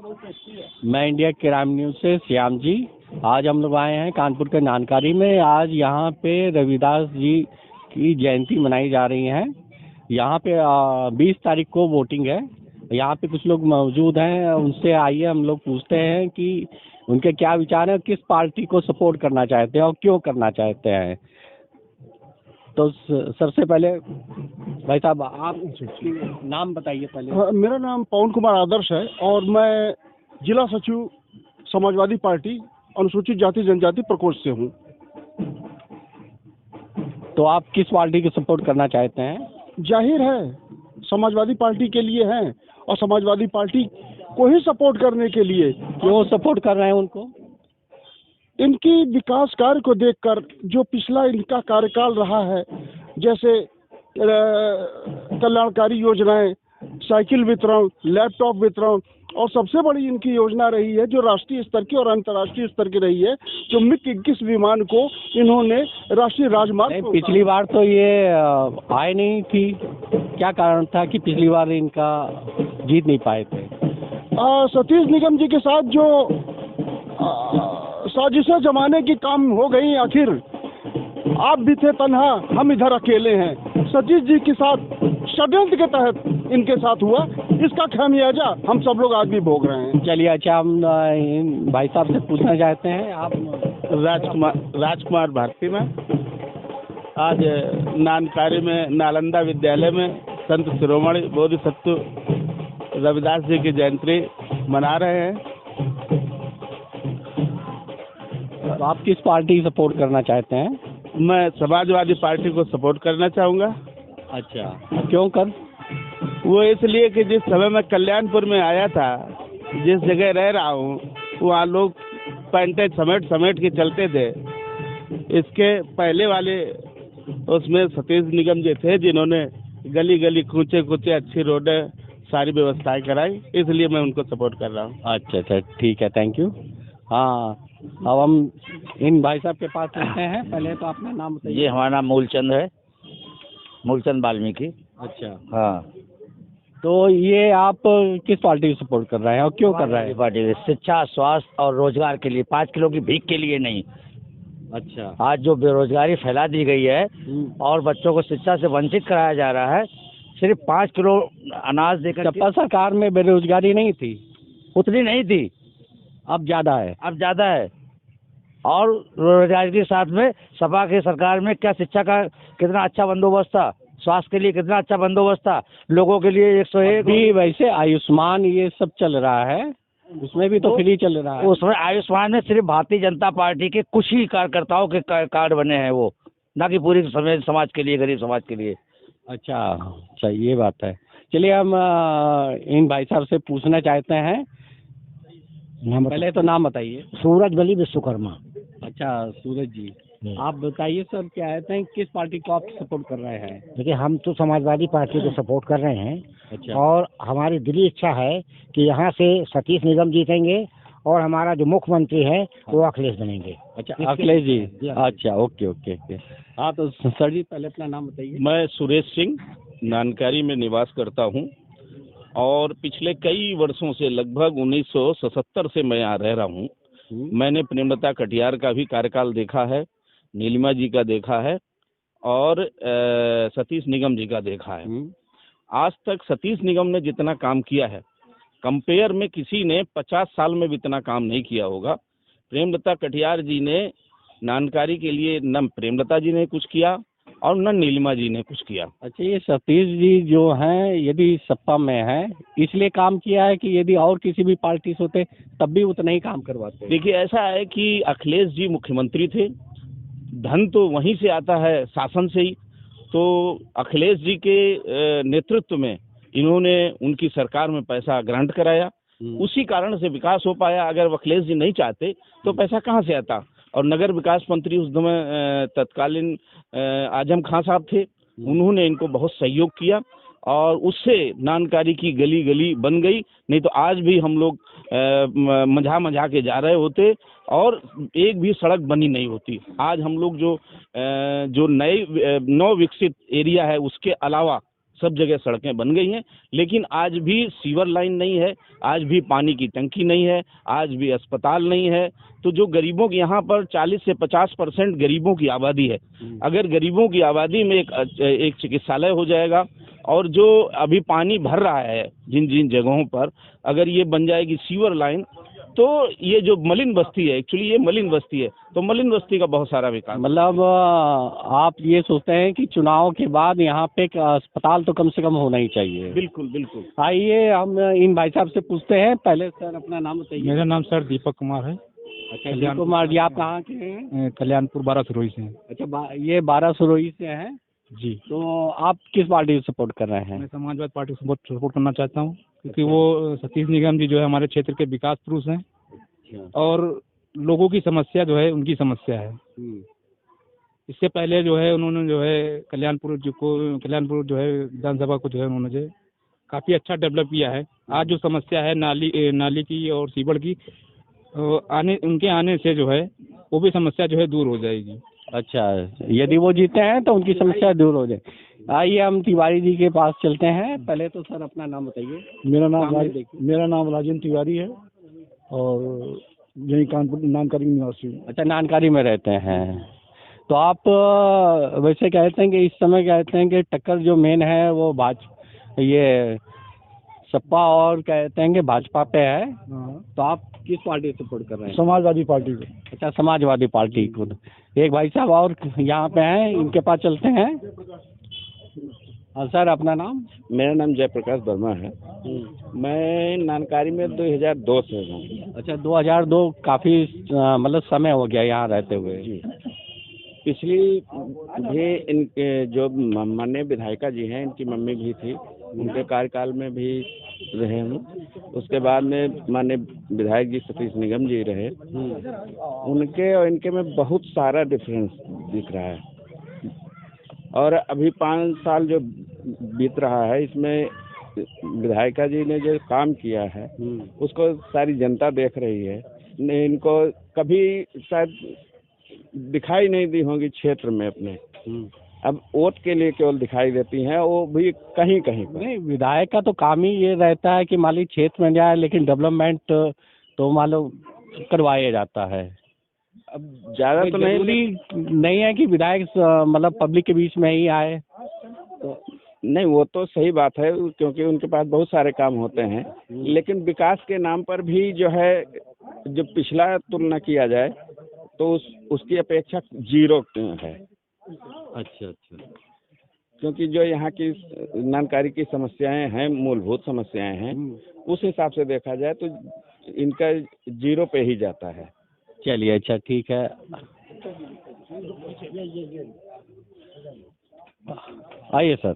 मैं India crime news से श्याम जी। आज हम लोग आए हैं कानपुर के नानकारी में। आज यहाँ पे रविदास जी की जयंती मनाई जा रही है। यहाँ पे 20 तारीख को वोटिंग है। यहाँ पे कुछ लोग मौजूद हैं, उनसे आइए हम लोग पूछते हैं कि उनके क्या विचार हैं, किस पार्टी को सपोर्ट करना चाहते हैं और क्यों करना चाहते हैं। तो सबसे पहले भाई साहब, आप नाम बताइए पहले। मेरा नाम पवन कुमार आदर्श है और मैं जिला सचिव समाजवादी पार्टी अनुसूचित जाति जनजाति प्रकोष्ठ से हूँ। तो आप किस पार्टी को सपोर्ट करना चाहते हैं? जाहिर है समाजवादी पार्टी के लिए हैं और समाजवादी पार्टी को ही सपोर्ट करने के लिए। क्यों सपोर्ट कर रहे हैं उनको? इनकी विकास कार्य को देखकर, जो पिछला इनका कार्यकाल रहा है, जैसे कल्याणकारी योजनाएं, साइकिल वितरण, लैपटॉप वितरण, और सबसे बड़ी इनकी योजना रही है जो राष्ट्रीय स्तर की और अंतर्राष्ट्रीय स्तर की रही है, जो MiG-21 विमान को इन्होंने राष्ट्रीय राजमार्ग। पिछली बार तो ये आए नहीं थी, क्या कारण था कि पिछली बार इनका जीत नहीं पाए थे? सतीश निगम जी के साथ जो साजिशें जमाने की काम हो गई। आखिर आप भी थे तन्हा, हम इधर अकेले हैं, सतीश जी के साथ षड्यंत्र के तहत इनके साथ हुआ। इसका खामियाजा हम सब लोग आज भी भोग रहे हैं। चलिए, अच्छा, हम भाई साहब से पूछना चाहते हैं। आप? राजकुमार भारती में आज नानकारी में नालंदा विद्यालय में संत शिरोमणि बोधिसत्व रविदास जी की जयंती मना रहे हैं। तो आप किस पार्टी सपोर्ट करना चाहते हैं? मैं समाजवादी पार्टी को सपोर्ट करना चाहूँगा। अच्छा, क्यों कर? वो इसलिए कि जिस समय मैं कल्याणपुर में आया था, जिस जगह रह रहा हूँ, वहाँ लोग पैंटे समेट के चलते थे। इसके पहले वाले उसमें सतीश निगम जी थे, जिन्होंने गली गली कूचे अच्छी रोडें सारी व्यवस्थाएं कराई, इसलिए मैं उनको सपोर्ट कर रहा हूँ। अच्छा, ठीक है, थैंक यू। हाँ, अब हम इन भाई साहब के पास रहते हैं। पहले तो अपना नाम बताइए। जी, हमारा नाम मूलचंद है, मूलचंद वाल्मीकि। अच्छा, हाँ। तो ये आप किस पार्टी को सपोर्ट कर रहे हैं और क्यों कर रहे हैं? पार्टी शिक्षा, स्वास्थ्य और रोजगार के लिए, 5 किलो की भीख के लिए नहीं। अच्छा। आज जो बेरोजगारी फैला दी गई है और बच्चों को शिक्षा से वंचित कराया जा रहा है, सिर्फ 5 किलो अनाज देकर। सपा सरकार में बेरोजगारी नहीं थी? उतनी नहीं थी, अब ज़्यादा है। अब ज़्यादा है। और रोजगार के साथ में सपा की सरकार में क्या शिक्षा का कितना अच्छा बंदोबस्त था, स्वास्थ्य के लिए कितना अच्छा बंदोबस्त था, लोगों के लिए 101 भी। वैसे आयुष्मान ये सब चल रहा है, उसमें भी तो फ्री चल रहा है। उसमें आयुष्मान में सिर्फ भारतीय जनता पार्टी के कुछ ही कार्यकर्ताओं के कार्ड बने हैं, वो ना कि पूरी समाज के लिए, गरीब समाज के लिए। अच्छा, ये बात है। चलिए, हम इन भाई साहब से पूछना चाहते हैं। पहले तो नाम बताइए। सूरज बली विश्वकर्मा। अच्छा, सूरज जी, आप बताइए सर, क्या कहते हैं, किस पार्टी को आप सपोर्ट कर रहे हैं? देखिए, हम तो समाजवादी पार्टी को सपोर्ट कर रहे हैं। अच्छा। और हमारी दिली इच्छा है कि यहाँ से सतीश निगम जीतेंगे और हमारा जो मुख्यमंत्री है वो अखिलेश बनेंगे। अच्छा, अखिलेश जी। अच्छा, ओके। हाँ, तो सर जी पहले अपना नाम बताइए। मैं सुरेश सिंह नानकारी में निवास करता हूँ और पिछले कई वर्षों से, लगभग 1977 से मैं यहाँ रह रहा हूँ। मैंने प्रेमलता कटियार का भी कार्यकाल देखा है, नीलिमा जी का देखा है और सतीश निगम जी का देखा है। आज तक सतीश निगम ने जितना काम किया है, कंपेयर में किसी ने 50 साल में भी इतना काम नहीं किया होगा। प्रेमलता कटियार जी ने नानकारी के लिए न प्रेमलता जी ने कुछ किया और न नीलिमा जी ने कुछ किया। अच्छा, ये सतीश जी जो हैं, यदि सपा में है इसलिए काम किया है कि यदि और किसी भी पार्टी से होते तब भी उतना ही काम करवाते? देखिए, ऐसा है कि अखिलेश जी मुख्यमंत्री थे, धन तो वहीं से आता है, शासन से ही। तो अखिलेश जी के नेतृत्व में इन्होंने उनकी सरकार में पैसा ग्रांट कराया, उसी कारण से विकास हो पाया। अगर अखिलेश जी नहीं चाहते तो पैसा कहाँ से आता? और नगर विकास मंत्री उस समय तत्कालीन आजम खां साहब थे, उन्होंने इनको बहुत सहयोग किया और उससे नानकारी की गली गली बन गई। नहीं तो आज भी हम लोग मंझा के जा रहे होते और एक भी सड़क बनी नहीं होती। आज हम लोग जो नए नव विकसित एरिया है, उसके अलावा सब जगह सड़कें बन गई हैं, लेकिन आज भी सीवर लाइन नहीं है, आज भी पानी की टंकी नहीं है, आज भी अस्पताल नहीं है। तो जो गरीबों की यहाँ पर 40 से 50% गरीबों की आबादी है। अगर गरीबों की आबादी में एक चिकित्सालय हो जाएगा, और जो अभी पानी भर रहा है जिन जिन जगहों पर, अगर ये बन जाएगी सीवर लाइन, तो ये जो मलिन बस्ती है, एक्चुअली ये मलिन बस्ती है, तो मलिन बस्ती का बहुत सारा विकास। मतलब आप ये सोचते हैं कि चुनाव के बाद यहाँ पे एक अस्पताल तो कम से कम होना ही चाहिए। बिल्कुल बिल्कुल। आइए हम इन भाई साहब से पूछते हैं। पहले सर अपना नाम बताइए। मेरा नाम सर दीपक कुमार है। अच्छा दीपक कुमार जी, आप कहाँ के हैं? कल्याणपुर 12 सुरोही से हैं। अच्छा ये 12 सुरोही से हैं जी। तो आप किस पार्टी को सपोर्ट कर रहे हैं? मैं समाजवादी पार्टी को सपोर्ट करना चाहता हूँ, क्योंकि वो सतीश निगम जी जो है हमारे क्षेत्र के विकास पुरुष हैं, और लोगों की समस्या जो है उनकी समस्या है। इससे पहले जो है उन्होंने जो है कल्याणपुर जो है विधानसभा को जो है उन्होंने जो काफ़ी अच्छा डेवलप किया है। आज जो समस्या है नाली की और सीवर की, उनके आने से जो है वो भी समस्या जो है दूर हो जाएगी। अच्छा, यदि वो जीते हैं तो उनकी समस्या दूर हो जाए। आइए हम तिवारी जी के पास चलते हैं। पहले तो सर अपना नाम बताइए। मेरा नाम राजेंद्र तिवारी है और यही कानपुर नानकारी निवासी हूँ। अच्छा, नानकारी में रहते हैं। तो आप वैसे कहते हैं कि इस समय कहते हैं कि टक्कर जो मेन है वो ये सपा और कहते हैं कि भाजपा पे है। तो आप किस पार्टी से सपोर्ट कर रहे हैं? समाजवादी पार्टी को। अच्छा, समाजवादी पार्टी को। एक भाई साहब और यहाँ पे हैं, इनके पास चलते हैं। हाँ सर, अपना नाम? मेरा नाम जयप्रकाश वर्मा है। मैं नानकारी में 2002 से हूँ। अच्छा, 2002, काफ़ी मतलब समय हो गया यहाँ रहते हुए। जी। पिछली भी इनके जो माननीय विधायिका जी हैं, इनकी मम्मी भी थी, उनके कार्यकाल में भी रहे हूँ। उसके बाद में माननीय विधायक जी सतीश निगम जी रहे। उनके और इनके में बहुत सारा डिफरेंस दिख रहा है। और अभी 5 साल जो बीत रहा है, इसमें विधायिका जी ने जो काम किया है उसको सारी जनता देख रही है। इनको कभी शायद दिखाई नहीं दी होंगी क्षेत्र में अपने, अब वोट के लिए केवल दिखाई देती हैं, वो भी कहीं कहीं पर। नहीं, विधायक का तो काम ही ये रहता है कि मान ली क्षेत्र में जाए, लेकिन डेवलपमेंट तो मान लो करवाया जाता है। अब ज़्यादा तो नहीं है कि विधायक मतलब पब्लिक के बीच में ही आए। तो नहीं, वो तो सही बात है, क्योंकि उनके पास बहुत सारे काम होते हैं, लेकिन विकास के नाम पर भी जो है, जो पिछला तुलना किया जाए तो उसकी अपेक्षा 0 है। अच्छा, क्योंकि जो यहाँ की नानकारी की समस्याएं हैं, मूलभूत समस्याएं हैं, उस हिसाब से देखा जाए तो इनका 0 पे ही जाता है। चलिए, अच्छा ठीक है। आइए सर,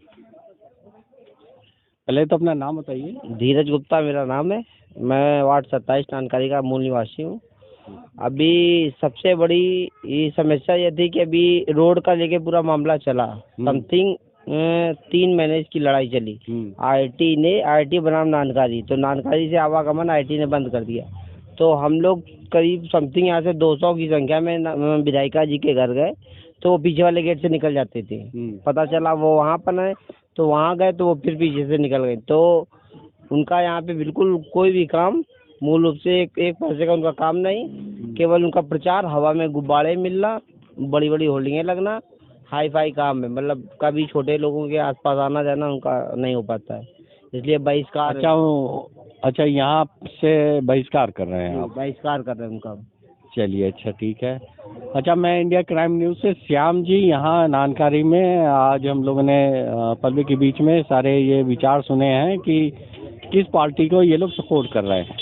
पहले तो अपना नाम बताइए। धीरज गुप्ता मेरा नाम है। मैं वार्ड 27 नानकारी का मूल निवासी हूँ। अभी सबसे बड़ी ये समस्या ये थी कि अभी रोड का लेके पूरा मामला चला। समथिंग 3 महीने इसकी लड़ाई चली। आईटी बनाम नानकारी, तो नानकारी से आवागमन आईटी ने बंद कर दिया। तो हम लोग करीब समथिंग यहाँ से 200 की संख्या में विधायिका जी के घर गए, तो वो पीछे वाले गेट से निकल जाते थे। पता चला वो वहाँ पर है, तो वहाँ गए तो वो फिर पीछे से निकल गए। तो उनका यहाँ पे बिल्कुल कोई भी काम, मूल रूप से एक पैसे का उनका काम नहीं, केवल उनका प्रचार, हवा में गुब्बारे मिलना, बड़ी बड़ी होल्डिंगें लगना, हाई फाई काम है। मतलब कभी छोटे लोगों के आसपास आना जाना उनका नहीं हो पाता है, इसलिए बहिष्कार। अच्छा, यहाँ से बहिष्कार कर रहे हैं आप? बहिष्कार कर रहे हैं उनका। चलिए, अच्छा ठीक है। अच्छा, मैं इंडिया क्राइम न्यूज़ से श्याम जी, यहाँ नानकारी में आज हम लोगों ने पब्लिक के बीच में सारे ये विचार सुने हैं कि किस पार्टी को ये लोग सपोर्ट कर रहे हैं।